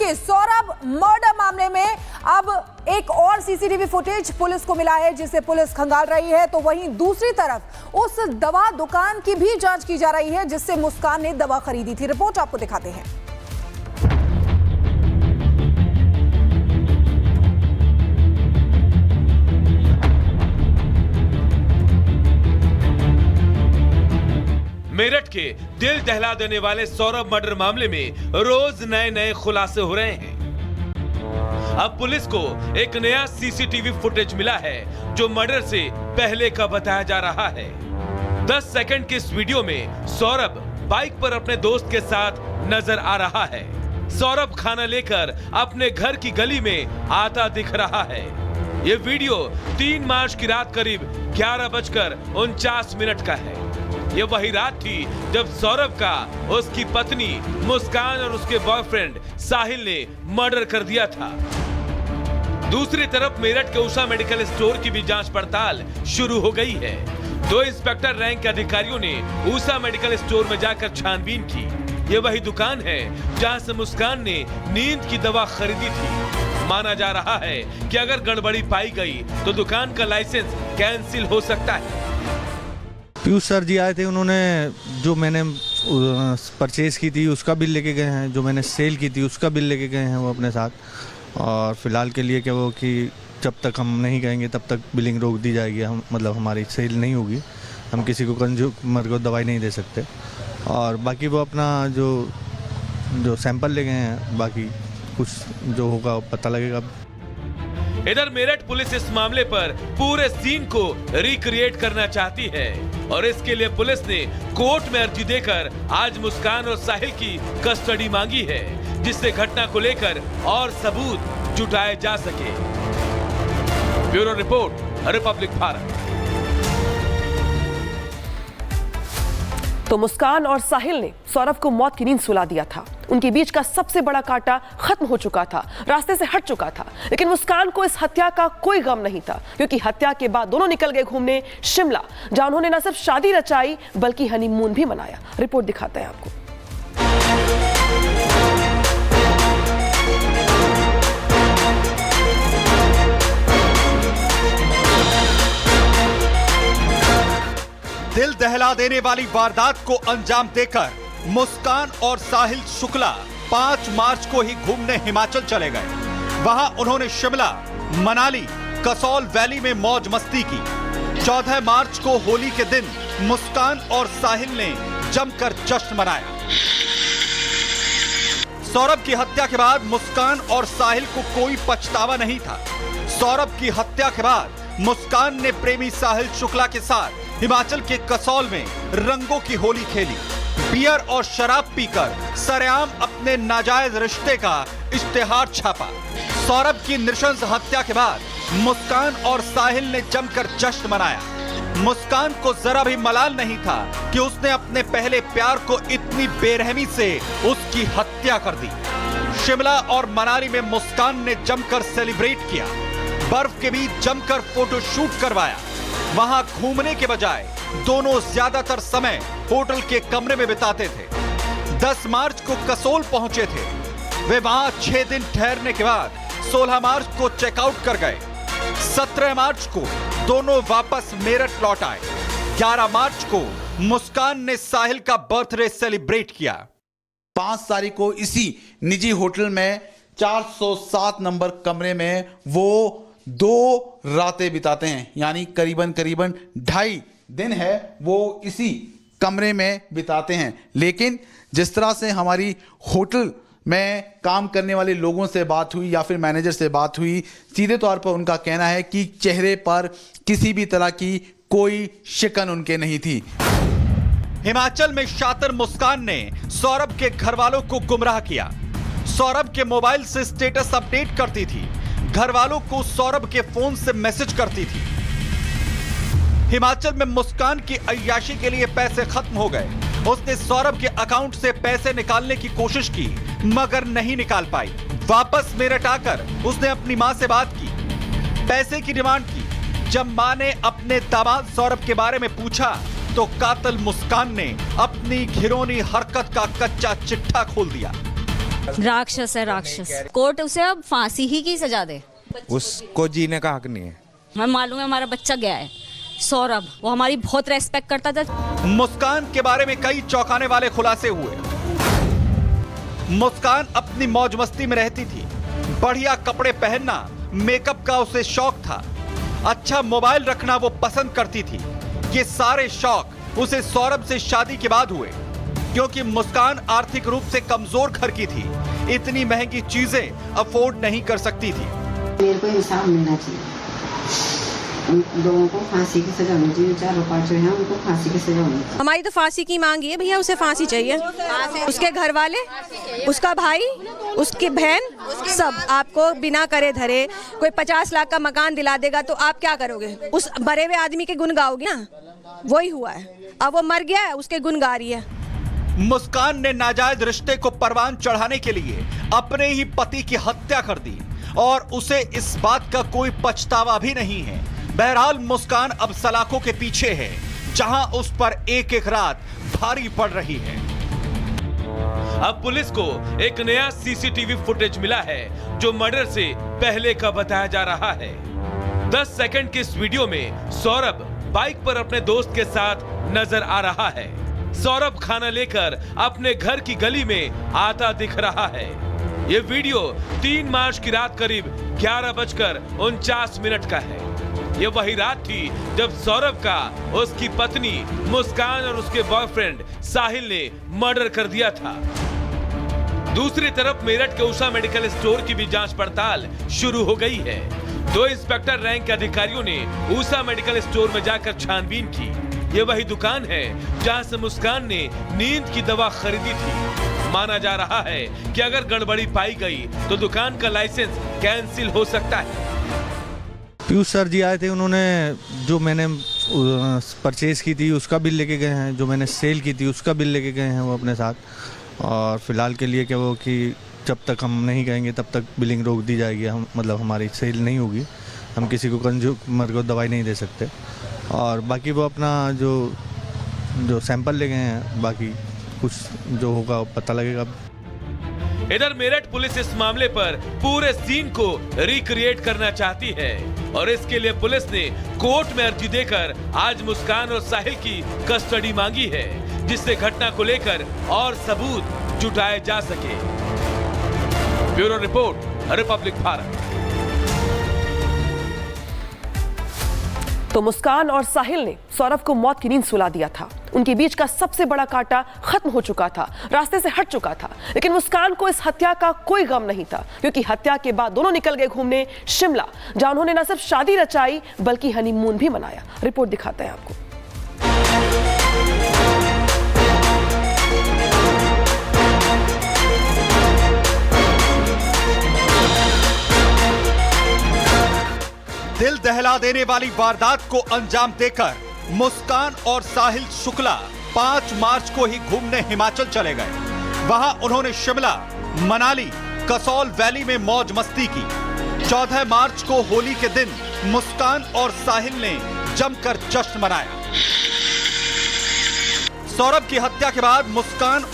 देखिए, सौरभ मर्डर मामले में अब एक और सीसीटीवी फुटेज पुलिस को मिला है जिसे पुलिस खंगाल रही है। तो वहीं दूसरी तरफ उस दवा दुकान की भी जांच की जा रही है जिससे मुस्कान ने दवा खरीदी थी। रिपोर्ट आपको दिखाते हैं। मेरठ के दिल दहला देने वाले सौरभ मर्डर मामले में रोज नए नए खुलासे हो रहे हैं। अब पुलिस को एक नया सीसीटीवी फुटेज मिला है जो मर्डर से पहले का बताया जा रहा है। 10 सेकंड के इस वीडियो में सौरभ बाइक पर अपने दोस्त के साथ नजर आ रहा है। सौरभ खाना लेकर अपने घर की गली में आता दिख रहा है। ये वीडियो 3 मार्च की रात करीब 11:49 का है। ये वही रात थी जब सौरभ का उसकी पत्नी मुस्कान और उसके बॉयफ्रेंड साहिल ने मर्डर कर दिया था। दूसरी तरफ मेरठ के उषा मेडिकल स्टोर की भी जांच पड़ताल शुरू हो गई है। 2 इंस्पेक्टर रैंक के अधिकारियों ने उषा मेडिकल स्टोर में जाकर छानबीन की। ये वही दुकान है जहां से मुस्कान ने नींद की दवा खरीदी थी। माना जा रहा है कि अगर गड़बड़ी पाई गई तो दुकान का लाइसेंस कैंसिल हो सकता है। पीयूष सर जी आए थे, उन्होंने जो मैंने परचेज की थी उसका बिल लेके गए हैं, जो मैंने सेल की थी उसका बिल लेके गए हैं वो अपने साथ। और फिलहाल के लिए क्या वो कि जब तक हम नहीं कहेंगे तब तक बिलिंग रोक दी जाएगी। हम मतलब हमारी सेल नहीं होगी, हम किसी को कंज्यूमर को दवाई नहीं दे सकते। और बाकी वो अपना जो सैंपल ले गए हैं, बाकी कुछ जो होगा पता लगेगा। इधर मेरठ पुलिस इस मामले पर पूरे सीन को रिक्रिएट करना चाहती है और इसके लिए पुलिस ने कोर्ट में अर्जी देकर आज मुस्कान और साहिल की कस्टडी मांगी है, जिससे घटना को लेकर और सबूत जुटाए जा सके। Bureau report, Republic Bharat. तो मुस्कान और साहिल ने सौरभ को मौत की नींद सुला दिया था। उनके बीच का सबसे बड़ा कांटा खत्म हो चुका था, रास्ते से हट चुका था। लेकिन मुस्कान को इस हत्या का कोई गम नहीं था, क्योंकि हत्या के बाद दोनों निकल गए घूमने शिमला, जहां उन्होंने न सिर्फ शादी रचाई बल्कि हनीमून भी मनाया। रिपोर्ट दिखाते हैं आपको। दिल दहला देने वाली वारदात को अंजाम देकर मुस्कान और साहिल शुक्ला 5 मार्च को ही घूमने हिमाचल चले गए। वहां उन्होंने शिमला, मनाली, कसौल वैली में मौज मस्ती की। 14 मार्च को होली के दिन मुस्कान और साहिल ने जमकर जश्न मनाया। सौरभ की हत्या के बाद मुस्कान और साहिल को कोई पछतावा नहीं था। सौरभ की हत्या के बाद मुस्कान ने प्रेमी साहिल शुक्ला के साथ हिमाचल के कसौल में रंगों की होली खेली। बियर और शराब पीकर सरेआम अपने नाजायज रिश्ते का इश्तेहार छापा। सौरभ की नृशंस हत्या के बाद मुस्कान और साहिल ने जमकर जश्न मनाया। मुस्कान को जरा भी मलाल नहीं था कि उसने अपने पहले प्यार को इतनी बेरहमी से उसकी हत्या कर दी। शिमला और मनाली में मुस्कान ने जमकर सेलिब्रेट किया। बर्फ के बीच जमकर फोटो शूट करवाया। वहां घूमने के बजाय दोनों ज्यादातर समय होटल के कमरे में बिताते थे। 10 मार्च को कसोल पहुंचे थे। वे वहां 6 दिन ठहरने के बाद 16 मार्च को चेकआउट कर गए। 17 मार्च को दोनों वापस मेरठ लौट आए। 11 मार्च को मुस्कान ने साहिल का बर्थडे सेलिब्रेट किया। 5 तारीख को इसी निजी होटल में 407 नंबर कमरे में वो 2 रातें बिताते हैं, यानी करीबन 2.5 दिन है वो इसी कमरे में बिताते हैं। लेकिन जिस तरह से हमारी होटल में काम करने वाले लोगों से बात हुई या फिर मैनेजर से बात हुई, सीधे तौर पर उनका कहना है कि चेहरे पर किसी भी तरह की कोई शिकन उनके नहीं थी। हिमाचल में शातिर मुस्कान ने सौरभ के घर वालों को गुमराह किया। सौरभ के मोबाइल से स्टेटस अपडेट करती थी। घर वालों को सौरभ के फोन से मैसेज करती थी। हिमाचल में मुस्कान की अय्याशी के लिए पैसे खत्म हो गए। उसने सौरभ के अकाउंट से पैसे निकालने की कोशिश की मगर नहीं निकाल पाई। वापस मेरठ आकर उसने अपनी मां से बात की, पैसे की डिमांड की। जब मां ने अपने दामाद सौरभ के बारे में पूछा तो कातिल मुस्कान ने अपनी घिनौनी हरकत का कच्चा चिट्ठा खोल दिया। राक्षस है राक्षस। कोर्ट उसे अब फांसी ही की सजा दे। उसको जीने का हक नहीं है। हमें मालूम है हमारा बच्चा गया है सौरभ, वो हमारी बहुत रेस्पेक्ट करता था। मुस्कान के बारे में कई चौंकाने वाले खुलासे हुए। मुस्कान अपनी मौज मस्ती में रहती थी। बढ़िया कपड़े पहनना, मेकअप का उसे शौक था। अच्छा मोबाइल रखना वो पसंद करती थी। ये सारे शौक उसे सौरभ से शादी के बाद हुए, क्योंकि मुस्कान आर्थिक रूप से कमजोर घर की थी। इतनी महंगी चीजें अफोर्ड नहीं कर सकती थी। मेरे को इंसाफ मिलना चाहिए, उन लोगों को फांसी की सजा होनी चाहिए। चारों पांच जो हैं उनको फांसी की सजा होनी चाहिए। हमारी तो फांसी की मांग है भैया, उसे फांसी चाहिए। उसके घर वाले, उसका भाई, उसकी बहन, सब आपको बिना करे धरे। कोई 50 लाख का मकान दिला देगा तो आप क्या करोगे? उस मरे हुए आदमी के गुण गाओगे ना? वही हुआ है। अब वो मर गया है, उसके गुण गा रही है। मुस्कान ने नाजायज रिश्ते को परवान चढ़ाने के लिए अपने ही पति की हत्या कर दी और उसे इस बात का कोई पछतावा भी नहीं है। बहरहाल मुस्कान अब सलाखों के पीछे है, जहां उस पर एक एक रात भारी पड़ रही है। अब पुलिस को एक नया सीसीटीवी फुटेज मिला है, जो मर्डर से पहले का बताया जा रहा है। 10 सेकंड के इस वीडियो में सौरभ बाइक पर अपने दोस्त के साथ नजर आ रहा है। सौरभ खाना लेकर अपने घर की गली में आता दिख रहा है। ये वीडियो 3 मार्च की रात करीब 11:49 का है। ये वही रात थी जब सौरभ का उसकी पत्नी मुस्कान और उसके बॉयफ्रेंड साहिल ने मर्डर कर दिया था। दूसरी तरफ मेरठ के उषा मेडिकल स्टोर की भी जांच पड़ताल शुरू हो गई है। 2 इंस्पेक्टर रैंक के अधिकारियों ने उषा मेडिकल स्टोर में जाकर छानबीन की। ये वही दुकान है जहां से मुस्कान ने नींद की दवा खरीदी थी। माना जा रहा है कि अगर गड़बड़ी पाई गई तो दुकान का लाइसेंस कैंसिल हो सकता है। पीयूष सर जी आए थे, उन्होंने जो मैंने परचेज की थी उसका बिल लेके गए हैं, जो मैंने सेल की थी उसका बिल लेके गए हैं वो अपने साथ। और फिलहाल के लिए क्या वो कि जब तक हम नहीं कहेंगे तब तक बिलिंग रोक दी जाएगी। हम मतलब हमारी सेल नहीं होगी, हम किसी को कंज्यूमर को दवाई नहीं दे सकते। और बाकी वो अपना जो सैंपल ले गए हैं, बाकी कुछ जो होगा पता लगेगा। इधर मेरठ पुलिस इस मामले पर पूरे सीन को रिक्रिएट करना चाहती है और इसके लिए पुलिस ने कोर्ट में अर्जी देकर आज मुस्कान और साहिल की कस्टडी मांगी है, जिससे घटना को लेकर और सबूत जुटाए जा सके। Bureau report, Republic Bharat. तो मुस्कान और साहिल ने सौरभ को मौत की नींद सुला दिया था। उनके बीच का सबसे बड़ा कांटा खत्म हो चुका था, रास्ते से हट चुका था। लेकिन मुस्कान को इस हत्या का कोई गम नहीं था, क्योंकि हत्या के बाद दोनों निकल गए घूमने शिमला, जहां उन्होंने न सिर्फ शादी रचाई बल्कि हनीमून भी मनाया। रिपोर्ट दिखाते हैं आपको। दिल दहला देने वाली वारदात को अंजाम देकर मुस्कान और साहिल शुक्ला 5 मार्च को ही घूमने हिमाचल चले गए। वहां उन्होंने शिमला, मनाली, कसौल वैली में मौज मस्ती की। 14 मार्च को होली के दिन मुस्कान और साहिल ने जमकर जश्न मनाया। सौरभ की हत्या के बाद मुस्कान